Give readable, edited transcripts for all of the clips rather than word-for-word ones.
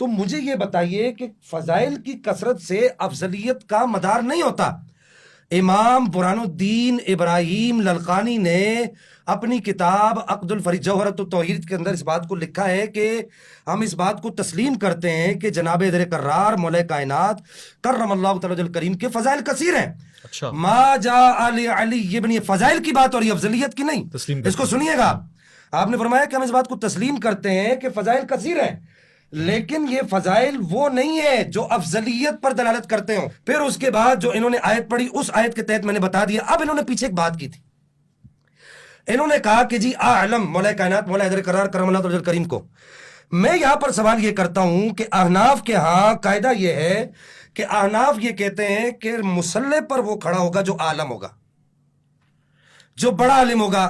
تو مجھے یہ بتائیے کہ فضائل کی کثرت سے افضلیت کا مدار نہیں ہوتا. امام برہان الدین ابراہیم للقانی نے اپنی کتاب عقد الفریق جوہرۃ التوحید کے اندر اس بات کو لکھا ہے کہ ہم اس بات کو تسلیم کرتے ہیں کہ جناب در کرار مولا کائنات کرم اللہ تعالی الکریم کے فضائل کثیر ہیں. اچھا ما جاء علی یہ بنی فضائل کی بات اور یہ افضلیت کی نہیں. اس کو سنیے گا. آپ نے فرمایا کہ ہم اس بات کو تسلیم کرتے ہیں کہ فضائل کثیر ہیں لیکن یہ فضائل وہ نہیں ہے جو افضلیت پر دلالت کرتے ہوں. پھر اس کے بعد جو انہوں نے آیت پڑھی اس آیت کے تحت میں نے بتا دیا. اب انہوں نے پیچھے ایک بات کی تھی. انہوں نے کہا کہ جی اعلم مولا کائنات مولا حیدر کرار کرم اللہ تعالی کریم کو. میں یہاں پر سوال یہ کرتا ہوں کہ احناف کے ہاں قاعدہ یہ ہے کہ احناف یہ کہتے ہیں کہ مصلی پر وہ کھڑا ہوگا جو عالم ہوگا, جو بڑا عالم ہوگا.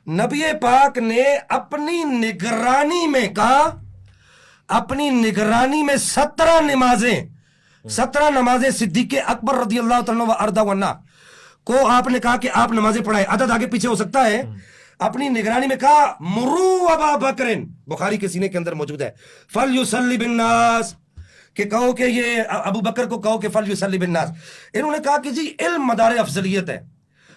نبی پاک نے اپنی نگرانی میں کہا, اپنی نگرانی میں 17 نمازیں صدیق اکبر رضی اللہ تعالیٰ و ارضا عنہ کو آپ نے کہا کہ آپ نمازیں پڑھائیں. عدد آگے پیچھے ہو سکتا ہے. اپنی نگرانی میں کہا مرو ابا بکرن, بخاری کے سینے کے اندر موجود ہے, فلیصلی بالناس, کہ کہو کہ یہ ابو بکر کو کہو کہ فلیصلی بالناس. انہوں نے کہا کہ جی علم مدار افضلیت ہے.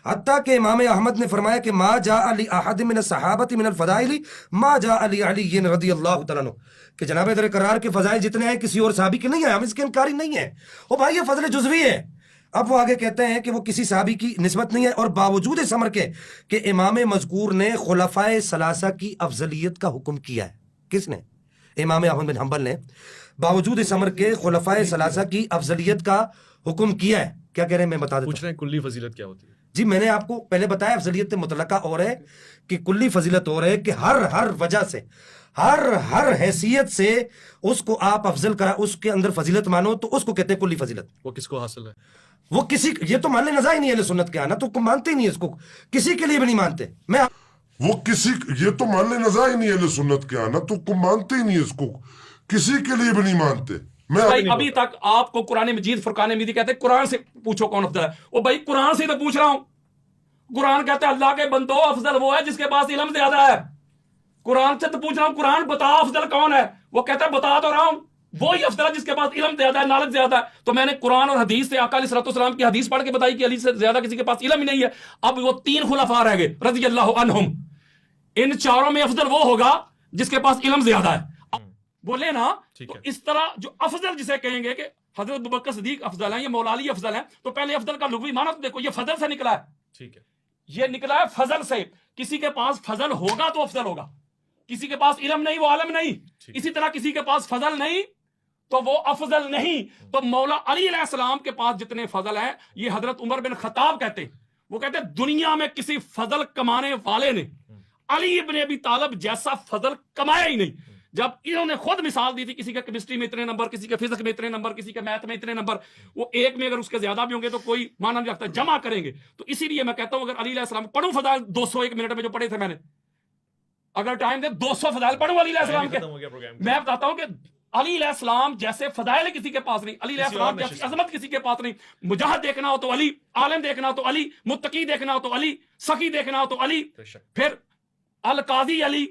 حتیٰ کہ امام احمد نے فرمایا کہ ما جاء علی احد من الصحابۃ من الفضائل ما جاء علی علی رضی اللہ تعالیٰ عنہ, کہ جناب در کرار کے فضائل جتنے ہیں کسی اور صحابی کے نہیں ہیں. ہم اس کے انکاری نہیں ہیں. او بھائی یہ فضل جزوی ہے. اب وہ آگے کہتے ہیں کہ وہ کسی صحابی کی نسبت نہیں ہے, اور باوجود اس امر کے کہ امام مذکور نے خلفائے ثلاثہ کی افضلیت کا حکم کیا ہے. کس نے؟ امام احمد بن حنبل نے باوجود اس امر کے خلفائے ثلاثہ کی افضلیت کا حکم کیا ہے. کیا کہہ رہے ہیں میں بتا دیتا ہوں. پوچھ رہے ہیں کلی فضیلت کیا ہوتی ہے؟ جی میں نے آپ کو پہلے بتایا افضلیت مطلقہ اور ہے کہ کلی فضیلت اور ہے, کہ ہر وجہ سے ہر حیثیت سے اس کو آپ افضل کرا, اس کے اندر فضیلت مانو تو اس کو کہتے ہیں کلی فضیلت. وہ کس کو حاصل ہے؟ وہ کسی, یہ تو مان لے نزا ہی نہیں ہے سنت کے آنا, تو مانتے ہی نہیں اس کو, کسی کے لیے بھی نہیں مانتے. میں وہ کسی, یہ تو مان لے نزا ہی نہیں ہے سنت کے آنا, تو مانتے ہی نہیں اس کو, کسی کے لیے بھی نہیں مانتے. بھائی ابھی تک آپ کو قرآن مجید فرقان مجید کہتے ہیں قرآن سے پوچھو کون افضل ہے. وہ بھائی قرآن سے تو پوچھ رہا ہوں. قرآن کہتا ہے اللہ کے بندو افضل وہ ہے جس کے پاس علم زیادہ ہے. قرآن سے تو پوچھ رہا ہوں, قرآن بتا افضل کون ہے. وہ کہتا ہے بتا تو رہا ہوں, وہی افضل ہے جس کے پاس علم زیادہ ہے, نالج زیادہ ہے. تو میں نے قرآن اور حدیث سے آقا علیہ الصلوۃ والسلام کی حدیث پڑھ کے بتائی کہ علی سے زیادہ کسی کے پاس علم ہی نہیں ہے. اب وہ 3 خلفاء رہ گئے رضی اللہ عنہم. ان چاروں میں افضل وہ ہوگا جس کے پاس علم زیادہ ہے. بولے نا, تو اس طرح جو افضل جسے کہیں گے کہ حضرت ابوبکر صدیق افضل ہیں یا مولا علی افضل ہیں, تو پہلے افضل کا لغوی معنی تو دیکھو, یہ فضل سے نکلا ہے. ٹھیک ہے, یہ نکلا ہے فضل سے. کسی کے پاس فضل ہوگا تو افضل ہوگا, کسی کے پاس علم نہیں وہ عالم نہیں. اسی طرح کسی کے پاس فضل نہیں تو وہ افضل نہیں. تو مولا علی علیہ السلام کے پاس جتنے فضل ہیں, یہ حضرت عمر بن خطاب کہتے ہیں, وہ کہتے ہیں دنیا میں کسی فضل کمانے والے نے علی ابن ابی طالب جیسا فضل کمایا ہی نہیں. جب انہوں نے خود مثال دی تھی, کسی کا کیمسٹری میں اتنے نمبر, کسی کے فزکس میں اتنے نمبر, کسی کے میتھ میں اتنے نمبر, وہ ایک میں اگر اس کے زیادہ بھی ہوں گے تو کوئی معنی نہیں رکھتا, جمع کریں گے. تو اسی لیے میں کہتا ہوں اگر علی علیہ السلام پڑھوں فضائل 201 منٹ میں جو پڑھے تھے میں نے, اگر ٹائم دے 200 فضائل پڑھوں علی علیہ السلام کے. میں بتاتا ہوں کہ علی علیہ السلام جیسے فضائل کسی کے پاس نہیں, علی علیہ السلام جیسی عظمت کسی کے پاس نہیں. مجاہد دیکھنا ہو تو علی, عالم دیکھنا ہو تو علی, متقی دیکھنا ہو تو علی, سخی دیکھنا ہو تو علی, پھر القاضی علی,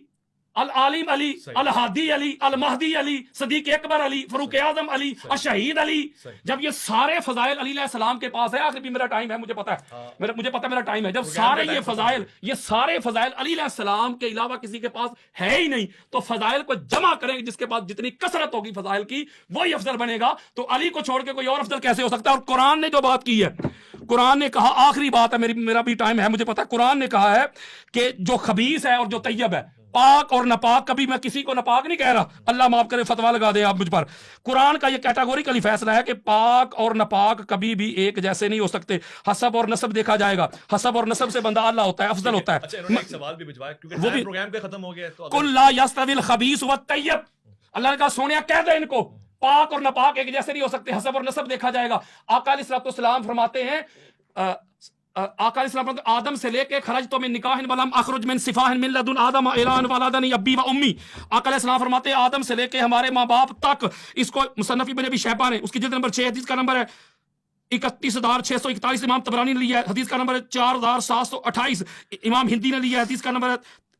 العالم علی, الہادی علی, المہدی علی, صدیق اکبر علی, فاروق اعظم علی, الشہید علی. جب یہ سارے فضائل علی علیہ السلام کے پاس ہے, آخر بھی میرا ٹائم ہے, مجھے پتا ہے, مجھے پتا میرا ٹائم ہے, جب سارے یہ سارے فضائل علی علیہ السلام کے علاوہ کسی کے پاس ہے ہی نہیں, تو فضائل کو جمع کریں گے, جس کے پاس جتنی کثرت ہوگی فضائل کی وہی افضل بنے گا. تو علی کو چھوڑ کے کوئی اور افضل کیسے ہو سکتا ہے؟ اور قرآن نے جو بات کی ہے, قرآن نے کہا, آخری بات ہے, میرا بھی ٹائم ہے, مجھے پتا ہے, قرآن نے کہا ہے کہ جو خبیث ہے اور جو طیب ہے, پاک اور ناپاک, کبھی میں کسی کو ناپاک نہیں کہہ رہا, اللہ معاف کرے, فتوا لگا دیں آپ مجھ پر. قرآن کا یہ کیٹاگوریکلی فیصلہ ہے کہ پاک اور ناپاک کبھی بھی ایک جیسے نہیں ہو سکتے. حسب اور نسب دیکھا جائے گا, حسب اور نسب سے بندہ اللہ ہوتا ہے, افضل ہوتا ہے. اچھا انہوں نے ایک سوال بھی بھجوایا کیونکہ وہ بھی پروگرام پہ ختم ہو گیا ہے. قل لا یستوی الخبیث والطیب, اللہ نے کہا سونیا کہہ دے ان کو, پاک اور ناپاک ایک جیسے نہیں ہو سکتے, حسب اور نسب دیکھا جائے گا. آقا علیہ الصلوۃ والسلام فرماتے ہیں, آقا علیہ السلام آدم سے لے کے خرج تو من نکاح ولم اخرج من صفاح من لدن آدم اعلان ولدنی ابی و امی. آقا علیہ السلام فرماتے ہیں آدم سے لے کے ہمارے ماں باپ تک. اس کو مصنف ابن ابی شیبہ نے, اس کی جلد نمبر 6, حدیث کا نمبر ہے 31641, امام طبرانی نے لیا ہے, حدیث کا نمبر ہے 4728, امام ہندی نے لیا ہے, حدیث کا نمبر ہے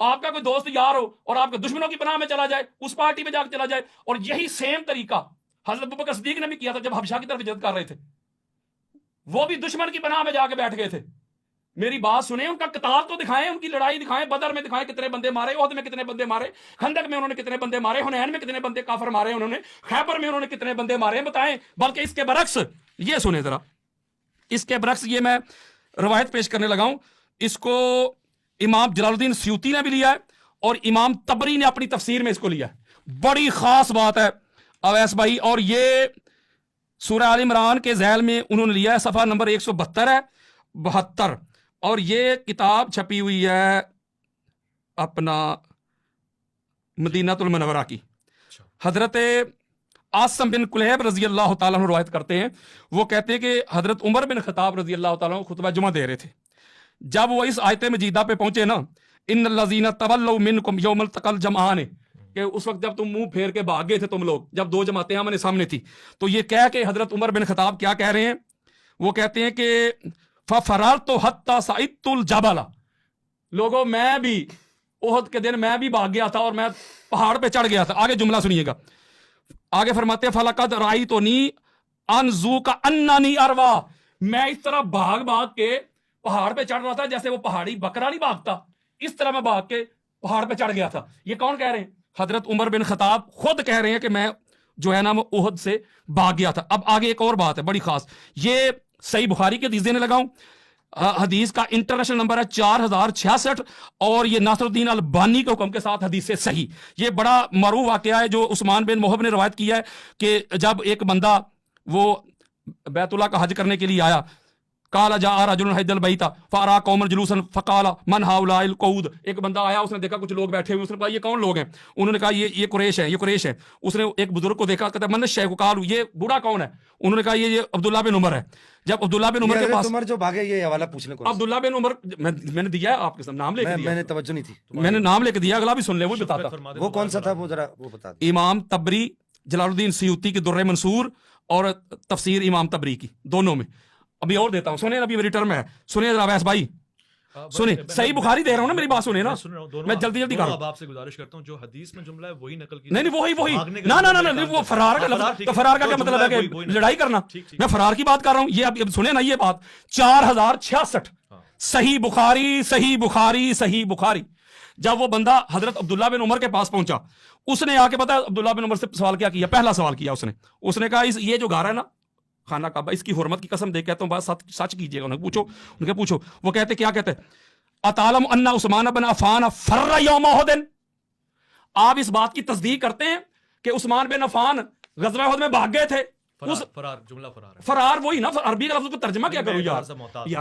آپ کا کوئی دوست یار ہو اور آپ کے دشمنوں کی پناہ میں چلا جائے, اس پارٹی میں جا کے چلا جائے. اور یہی سیم طریقہ حضرت ابوبکر صدیق نے بھی کیا تھا جب حبشہ کی طرف ہجرت کر رہے تھے. وہ بھی دشمن کی پناہ میں جا کے بیٹھ گئے تھے. میری بات سنیں, ان کا قتال تو دکھائیں, ان کی لڑائی دکھائیں, بدر میں دکھائیں کتنے بندے مارے, احد میں کتنے بندے مارے, خندق میں انہوں نے کتنے بندے مارے, حنین میں کتنے بندے کافر مارے انہوں نے, خیبر میں انہوں نے کتنے بندے مارے بتائیں. بلکہ اس کے برعکس یہ سنیں ذرا, اس کے برعکس یہ میں روایت پیش کرنے لگا ہوں. اس کو امام جلال الدین سیوطی نے بھی لیا ہے اور امام طبری نے اپنی تفسیر میں اس کو لیا ہے. بڑی خاص بات ہے اویس بھائی, اور یہ سورہ آل عمران کے ذیل میں انہوں نے لیا ہے, صفحہ نمبر 172 ہے 72, اور یہ کتاب چھپی ہوئی ہے اپنا مدینہ المنورہ کی. حضرت عاصم بن کلیب رضی اللہ تعالیٰ عنہ روایت کرتے ہیں, وہ کہتے ہیں کہ حضرت عمر بن خطاب رضی اللہ تعالیٰ عنہ خطبہ جمعہ دے رہے تھے. جب وہ اس آیت مجیدہ پہ پہنچے نا, ان الذین تولوا منکم یوم التقى الجمعان, کہ اس وقت جب تم منہ پھیر کے بھاگ گئے تھے تم لوگ, جب دو جماعتیں ہمارے سامنے تھی, تو یہ کہہ کہ حضرت عمر بن خطاب کیا کہہ رہے ہیں, وہ کہتے ہیں کہ فَفَرَرْتُ حَتَّى صَعِدْتُ الْجَبَلَ, لوگوں میں بھی احد کے دن میں بھی بھاگ گیا تھا اور میں پہاڑ پہ چڑھ گیا تھا. آگے جملہ سنیے گا, آگے فرماتے ہیں فَلَقَدْ رَأَيْتُنِي أَنْزُوكَ أَنَّنِي أَرْوَى, میں اس طرح بھاگ بھاگ کے پہاڑ پہ چڑھ رہا تھا جیسے وہ پہاڑی بکرا نہیں بھاگتا, اس طرح میں بھاگ کے پہاڑ پہ چڑھ گیا تھا. یہ کون کہہ رہے ہیں؟ حضرت عمر بن خطاب خود کہہ رہے ہیں کہ میں جو ہے نا وہ احد سے بھاگ گیا تھا. اب آگے ایک اور بات ہے بڑی خاص, یہ صحیح بخاری کی حدیث دینے لگا ہوں. حدیث کا انٹرنیشنل نمبر ہے 4066, اور یہ ناصر الدین البانی کے حکم کے ساتھ حدیث سے صحیح. یہ بڑا معروف واقعہ ہے جو عثمان بن محب نے روایت کیا ہے کہ جب ایک بندہ وہ بیت اللہ کا حج کرنے کے لیے آیا, قال جاء رجل حج البیت فارا قوما جلوسا فقال من هؤلاء القعود, ایک بندہ آیا, اس نے دیکھا کچھ لوگ بیٹھے ہوئے, اس نے کہا یہ کون لوگ ہیں؟ انہوں نے کہا یہ قریش ہیں, یہ قریش ہیں. اس نے ایک بزرگ کو دیکھا, کہتا من الشیخ, قالوا یہ بوڑھا کون ہے؟ انہوں نے کہا یہ عبداللہ بن عمر ہے. جب عبداللہ بن عمر کے پاس, عمر جو بھاگے, یہ حوالہ پوچھنے کو عبداللہ بن عمر میں نے دیا ہے آپ کے سامنے, نام لے کے دیا, میں نے توجہ نہیں تھی, میں نے نام لے کے دیا, اگلا بھی سن لے وہ بتاتا. وہ کون سا تھا وہ ذرا وہ بتا دیں. امام طبری جلال الدین سیوطی کی در منصور اور تفسیر امام طبری کی, دونوں میں. ابھی اور دیتا ہوں, سنیں, ابھی میری ٹرم ہے, سنیں ذرا اویس بھائی, سنیں. صحیح بخاری دے رہا ہوں نا, میری بات سنیں نا, میں جلدی جلدی کر رہا ہوں. آپ سے گزارش کرتا ہوں جو حدیث میں جملہ ہے وہی نقل کی. نہیں وہی نہ وہ فرار کا لفظ, تو فرار کا کیا مطلب ہے کہ لڑائی کرنا؟ میں فرار کی بات کر رہا ہوں. یہ اب سنیں نا, یہ بات 4066 صحیح بخاری. جب وہ بندہ حضرت عبداللہ بن عمر کے پاس پہنچا, اس نے آ کے پتا عبداللہ بن عمر سے سوال کیا کیا؟ پہلا سوال کیا اس نے کہا یہ جو گھر ہے نا خانہ کعبہ, اس کی حرمت کی قسم دے کے کہتا ہوں بات سچ کیجیے گا. انہیں پوچھو. وہ کہتے کیا کہتے, اتعلم ان عثمان بن عفان فر یوم احد, آپ اس بات کی تصدیق کرتے ہیں کہ عثمان بن عفان غزوہ احد میں بھاگ گئے تھے؟ فرار, جملہ فرار وہی نا, عربی کا لفظ کو ترجمہ کیا کروں یار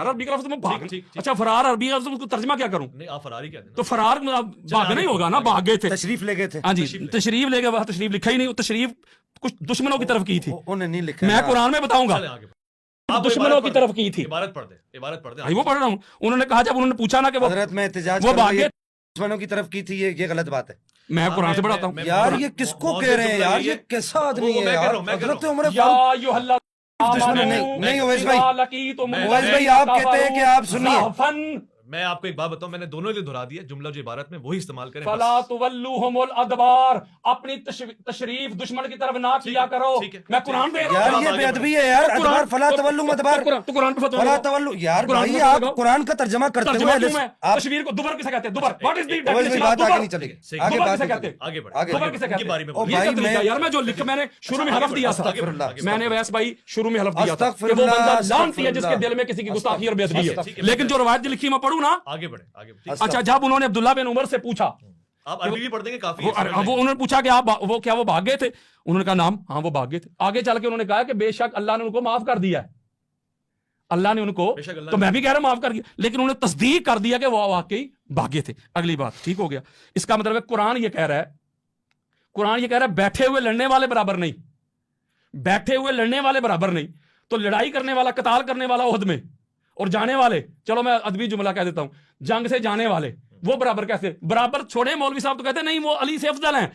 عربی کا لفظ میں بھاگ. اچھا فرار عربی کا لفظ کو ترجمہ کیا کروں؟ نہیں آپ فرار ہی کہتے ہیں, تو فرار بھاگنا ہی ہوگا نا, بھاگ گئے تھے, تشریف لے گئے تھے. ہاں جی تشریف لے گئے, وہاں تشریف لکھا ہی نہیں, تشریف کچھ دشمنوں کی طرف کی تھی, انہیں نہیں لکھا, میں قرآن میں بتاؤں گا, دشمنوں کی طرف کی تھی. عبارت پڑھ دیں. وہ پڑھ رہا ہوں. انہوں نے کہا جب انہوں نے پوچھا نا کہ وہ حضرت میں احتجاج وہ بھاگ گئے, دشمنوں کی طرف کی تھی, یہ غلط بات ہے. میں قرآن سے پڑھاتا ہوں. یار یہ کس کو کہہ رہے ہیں یار, یہ کیسا آدمی ہے یار. حضرت عمر نہیں اویس بھائی آپ کہتے ہیں کہ آپ سنیے, میں آپ کو ایک بات بتاؤں, میں نے دونوں کے دہرا دیا, جملہ جو عبارت میں وہی استعمال کریں. فلا تولوہم الادبار, اپنی تشریف دشمن کی طرف نہ کیا کرو. میں قرآن پہ یار یہ بے ادبی ہے یار. ادبار فلا تولوا ادبار, تو قرآن پہ فلا تولوا. یار بھائی آپ قرآن کا ترجمہ کرتے ہوئے تشویر کو دوبر کسے کہتے ہیں؟ دوبر. واٹ از دی بات آگے نہیں چلے گی, آگے بات آگے بڑھ. یار میں جو لکھا, میں نے شروع میں حلف دیا تھا, میں نے ویس بھائی شروع میں حلف دیا تھا کہ وہ بندہ لعنتی ہے جس کے دل میں کسی کی گستاخی اور بے ادبی ہے. لیکن جو روایت لکھی میں پڑھوں نا, آگے بڑھیں. اچھا جب انہوں نے عبداللہ بن عمر سے پوچھا, آپ عربی بھی پڑھ دیں گے کافی, وہ انہوں نے پوچھا کہ آپ وہ کیا وہ بھاگ گئے تھے؟ انہوں نے کہا نام, ہاں وہ بھاگ گئے تھے. آگے چل کے انہوں نے کہا کہ بے شک اللہ نے ان کو معاف کر دیا ہے, اللہ نے ان کو, تو میں بھی کہہ رہا ہوں معاف کر دیا, لیکن انہوں نے تصدیق کر دیا کہ وہ واقعی بھاگے تھے. اگلی بات ٹھیک ہو گیا. اس کا مطلب ہے قرآن یہ کہہ رہا ہے بیٹھے ہوئے لڑنے والے برابر نہیں, بیٹھے ہوئے لڑنے والے برابر نہیں. تو لڑائی کرنے والا, قتال کرنے والا عہد میں, اور جانے والے, چلو میں ادبی جملہ کہہ دیتا ہوں, جنگ سے جانے والے وہ برابر کیسے؟ برابر چھوڑے, مولوی صاحب تو کہتے ہیں نہیں وہ علی سے افضل ہیں.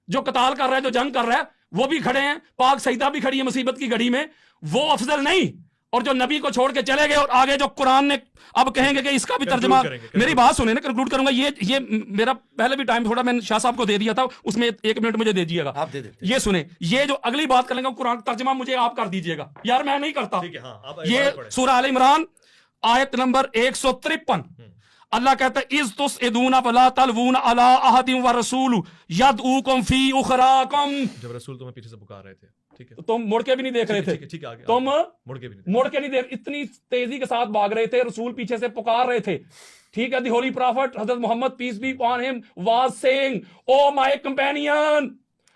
جو قتال کر رہا ہے, جو جنگ کر رہا ہے, وہ بھی کھڑے ہیں, پاک سیدہ بھی کھڑی ہے مصیبت کی گھڑی میں, وہ افضل نہیں. اور جو نبی کو چھوڑ کے چلے گئے اور آگے جو قرآن نے اب کہیں گے کہ اس کا بھی ترجمہ, میری بات سنیں نا, کنکلوڈ کروں گا. یہ میرا پہلے بھی ٹائم تھوڑا میں نے شاہ صاحب کو دے دیا تھا, اس میں 1 منٹ مجھے دے دیجیے گا. آپ دے دیتے. یہ سنیں, یہ جو اگلی بات کریں گا قرآن ترجمہ مجھے آپ کر دیجیے گا یار, میں نہیں کرتا. یہ سورہ آل عمران آیت نمبر 153, اللہ کہتا ہے اذ تسعدون فلا تلوون علی احد والرسول یدعوکم فی اخراکم. جب رسول تمہیں پیچھے سے پکار رہے تھے, ٹھیک ہے, تم مڑ کے بھی نہیں دیکھ رہے تھے, تم مڑ کے نہیں دیکھ, اتنی تیزی کے ساتھ بھاگ رہے تھے, رسول پیچھے سے پکار رہے تھے. ٹھیک ہے, دی ہولی پرافٹ حضرت Muhammad peace be upon him was saying, oh my companion,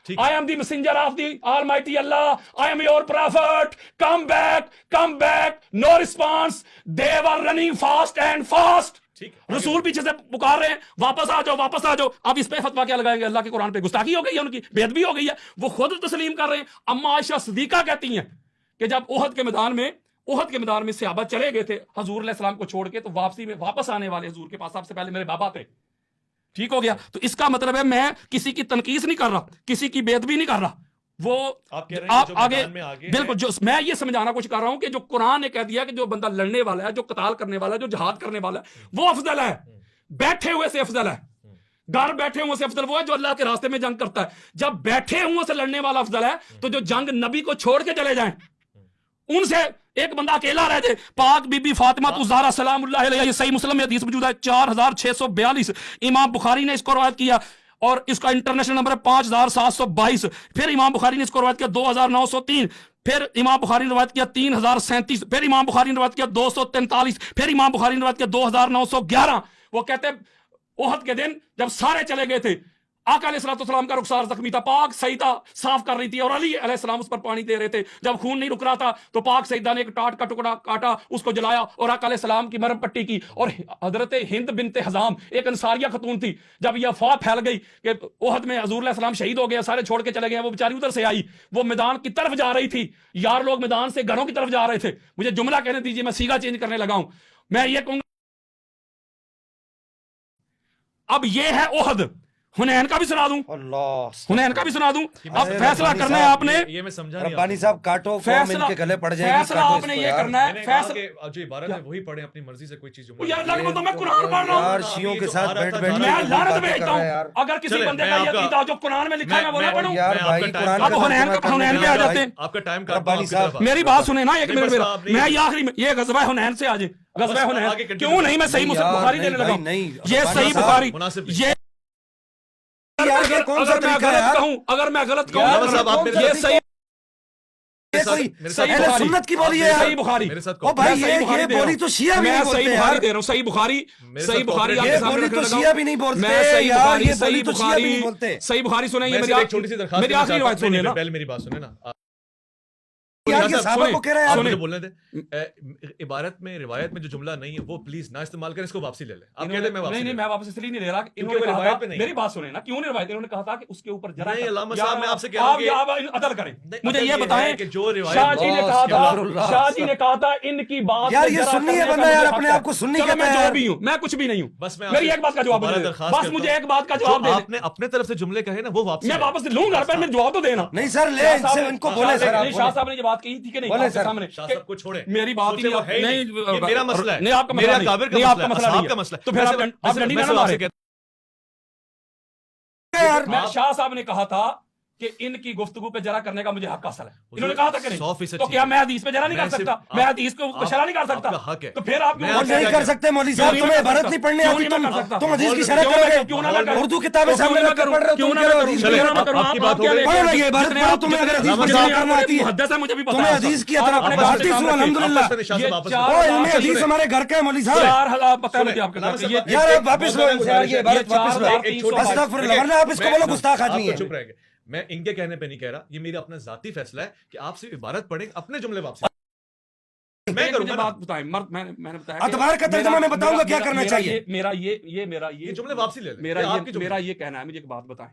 I am the messenger of the Almighty Allah. I am your prophet. Come back, come back. No response. They were running fast and fast. رسول پیچھے سے پکار رہے ہیں, واپس آ جاؤ, واپس آ جاؤ. اب اس پہ فتویٰ کیا لگائیں گے؟ اللہ کے قرآن پہ گستاخی ہو گئی ہے, ان کی بے ادبی ہو گئی ہے, وہ خود تسلیم کر رہے ہیں. اما عائشہ صدیقہ کہتی ہیں کہ جب احد کے میدان میں صحابہ چلے گئے تھے حضور علیہ السلام کو چھوڑ کے, تو واپسی میں واپس آنے والے حضور کے پاس سب سے پہلے میرے بابا تھے. ٹھیک ہو گیا, تو اس کا مطلب ہے میں کسی کی تنقیص نہیں کر رہا, کسی کی بے ادبی نہیں کر رہا. وہ آپ آگے بالکل, جو میں یہ سمجھانا کچھ کر رہا ہوں کہ جو قرآن نے کہہ دیا کہ جو بندہ لڑنے والا ہے, جو قتال کرنے والا ہے, جو جہاد کرنے والا ہے, وہ افضل ہے, بیٹھے ہوئے سے افضل ہے. گھر بیٹھے ہوئے سے افضل وہ ہے جو اللہ کے راستے میں جنگ کرتا ہے. جب بیٹھے ہوئے سے لڑنے والا افضل ہے, تو جو جنگ نبی کو چھوڑ کے چلے جائیں, ان سے ایک بندہ اکیلا رہ جائے. پاک بی بی فاطمہ الزہرا سلام اللہ علیہا, یہ صحیح مسلم میں حدیث موجود ہے 4642, امام بخاری نے اس کو روایت کیا اور اس کا انٹرنیشنل نمبر ہے 5722. پھر امام بخاری نے اس کو روایت کیا 2903, پھر امام بخاری نے روایت کیا 3037, پھر امام بخاری نے روایت کیا 243, پھر امام بخاری نے روایت کیا 2911. وہ کہتے ہیں احد کے دن جب سارے چلے گئے تھے, آقا علیہ السلام کا رخسار زخمی تھا, پاک سیدہ صاف کر رہی تھی اور علی علیہ السلام اس پر پانی دے رہے تھے. جب خون نہیں رک رہا تھا تو پاک سیدہ نے ایک ٹاٹ کا ٹکڑا کاٹا, اس کو جلایا اور آقا علیہ السلام کی مرہم پٹی کی. اور حضرت ہند بنت حزام ایک انصاریہ خاتون تھی, جب یہ افواہ پھیل گئی کہ احد میں حضور علیہ السلام شہید ہو گئے, سارے چھوڑ کے چلے گئے, وہ بیچاری ادھر سے آئی, وہ میدان کی طرف جا رہی تھی. یار لوگ میدان سے گھروں کی طرف جا رہے تھے. مجھے جملہ کہنے دیجیے, میں سیگا چینج کرنے لگا ہوں. میں یہ کہوں گا اب یہ ہے احد, حنین کا بھی سنا دوں, حنین کا بھی سنا دوں. اب فیصلہ کرنا ہے آپ نے, یہ میں سمجھا نہیں, ربانی صاحب کاٹو قوم ان کے گلے پڑ جائے گی. فیصلہ آپ نے یہ کرنا ہے, فیصلہ جو عبارت ہے وہی پڑھیں اپنی مرضی سے, کوئی چیز یار اللہ کو, میں قرآن پڑھ رہا ہوں یار, شیعوں کے ساتھ بیٹھ بیٹھ میں لعنت بھیجتا ہوں. اگر کسی بندے کا یہ عقیدہ جو قرآن میں لکھا ہے میں وہ نہ پڑھوں. یار بھائی قرآن اب حنین پہ آ جاتے ہیں. آپ کا ٹائم ربانی صاحب میری بات سنیں نا ایک منٹ, میں یہ آخری یہ غزوہ حنین سے آ جائے. غزوہ حنین کیوں نہیں, میں صحیح مسلم بخاری دینے لگا ہوں. یہ صحیح بخاری, یہ اگر میں غلط کہوں یہ صحیح سنت کی بولی ہے. صحیح بخاری, او بھائی یہ بولی تو شیعہ بھی نہیں بولتے صحیح بخاری دے رہا ہوں. صحیح بخاری, صحیح بخاری یہ بولی تو شیعہ بھی نہیں بولتے یار, یہ بولی تو شیعہ بھی نہیں بولتے. صحیح بخاری سنیں, یہ ایک چھوٹی سی درخواست, میری آخری روایت سنیں نا, پہلے میری بات سنیں نا. یار یہ صحابہ کو کہہ رہے ہیں, مجھے بولنے دیں. عبارت میں روایت میں جو جملہ نہیں ہے وہ پلیز نہ استعمال کریں, اس کو واپسی لے لیں. آپ کہتے ہیں میں واپسی, نہیں میں واپس اس لیے نہیں لے رہا, انہوں نے روایت پہ نہیں, میری بات سنیں نا, کیوں نہیں روایت, انہوں نے کہا تھا کہ اس کے اوپر ذرا نہیں. علامہ صاحب میں آپ سے کہہ رہا ہوں کہ آپ عدل کریں. مجھے یہ بتائیں کہ جو روایت شاہ جی نے کہا تھا, شاہ جی نے کہا تھا ان کی بات یار یہ سنی ہے بندہ, یار اپنے آپ کو سنی کہتا ہے. میں کہتا جو بھی ہوں, میں کچھ بھی نہیں ہوں, بس میں میری ایک بات کا جواب دے دیں, بس مجھے ایک بات کا جواب دے دیں. آپ نے اپنے طرف سے جملے کہے نا وہ واپسی, میں واپس لوں گا, پر میں جواب تو دینا. نہیں سر لے ان کو بولے سر, شاہ صاحب نے یہ بات کہی تھی کہ نہیں سامنے, شاہ صاحب کو چھوڑیں, میری بات ہی نہیں, میرا مسئلہ ہے, نہیں آپ کا مسئلہ نہیں, آپ کا مسئلہ نہیں, تو پھر آپ ڈنڈی نہ مارے. میں شاہ صاحب نے کہا تھا کہ ان کی گفتگو پہ جرا کرنے کا مجھے حق حاصل ہے, انہوں نے کہا تھا کہ نہیں, تو کیا میں حدیث پہ جرا نہیں کر سکتا, میں حدیث کو شرح نہیں کر سکتا, تو پھر آپ نہیں کر سکتے. مولوی صاحب تمہیں عبارت نہیں پڑھنے آتی, تم حدیث کی شرح کرو گے, اردو کتابیں سامنے رکھ کر پڑھ رہے ہو, تم کہہ رہے ہو حدیث کی شرح پڑھو نا, یہ عبارت پڑھو, تمہیں اگر حدیث کی شرح کرنا آتی ہے, تمہیں حدیث کی طرف بھارتی سو الحمدللہ, وہ علم حدیث ہمارے گھر کا ہے مولوی صاحب. یار آپ واپس لو ان سے, یار یہ عبارت واپس لو, استغفر اللہ, ورنہ آپ اس کو بولو گستاخ آدمی ہے. میں ان کے کہنے پہ نہیں کہہ رہا, یہ میرا اپنا ذاتی فیصلہ ہے کہ آپ صرف عبارت پڑھیں, اپنے جملے واپسی میں کروں گا. بات بتائیں, میں نے بتایا اتبار کا ترجمہ میں بتاؤں گا کیا کرنا چاہیے. میرا یہ جملے واپسی لے لیں. میرا یہ کہنا ہے, مجھے ایک بات بتائیں,